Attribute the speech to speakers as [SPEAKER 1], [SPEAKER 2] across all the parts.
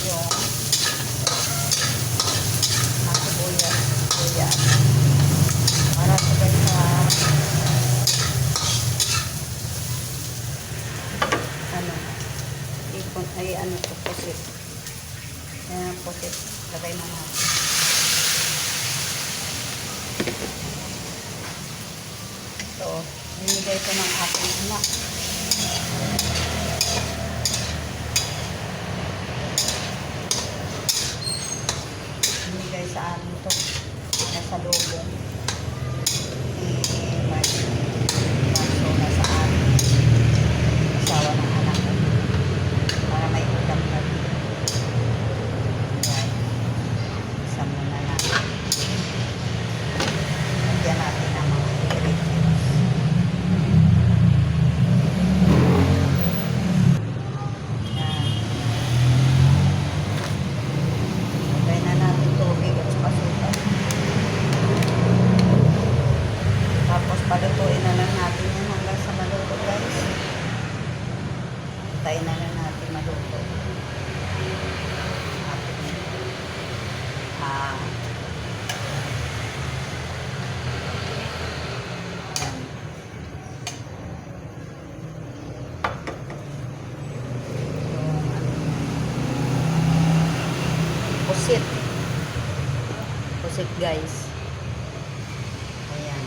[SPEAKER 1] yung sibuyas. Kuya. Para sa sa ano, ipon, ay ano po, pusit. Ayan, pusit. Lagay na natin. So, binigay ko ng aking anak. Binigay sa amin ito. Nasa lubong. May baso na sa amin. Asawa ng anak ko. Para may ulam na rin. Ayan. Isa muna natin. Lagyan natin ang mga ingredients. Ayan. Lagay na natin tubig at saka suka. Tapos palutuin na lang natin yan hanggang sa maluto, guys. Tayo na lang natin maluto. Pusit. Pusit, guys. Ayan.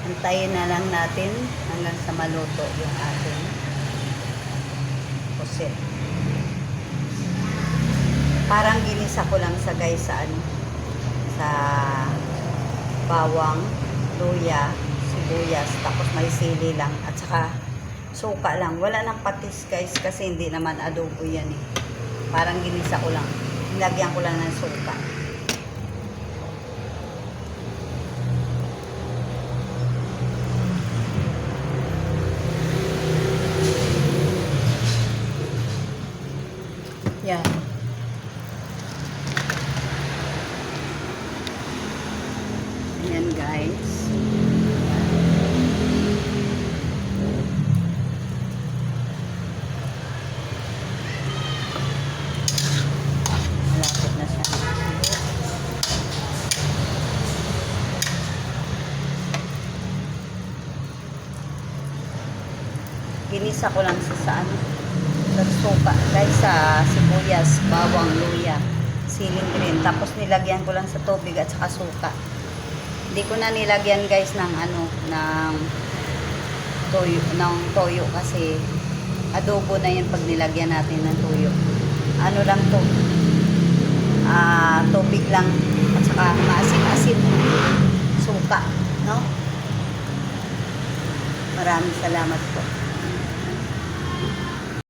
[SPEAKER 1] Antayin na lang natin hanggang sa maluto yung ating pusit. Parang ginisa ko lang sa guys sa ano, sa bawang, luya, sibuyas, tapos may sili lang at saka suka lang. Wala nang patis, guys, kasi hindi naman adobo yan eh. Parang ginisa ko lang. Nilagyan ko lang ng suka. Yan. Ayan, guys. Malapit na siya. Ginisa ko lang sa ano, sa suka, guys, sa sibuyas, bawang, luya, siling green. Tapos nilagyan ko lang sa tubig at saka suka. Hindi ko na nilagyan, guys, ng ano, ng toyo kasi adobo na yan pag nilagyan natin ng toyo. Ano lang to? Tubig lang at saka maasin-asin suka, no? Maraming salamat po.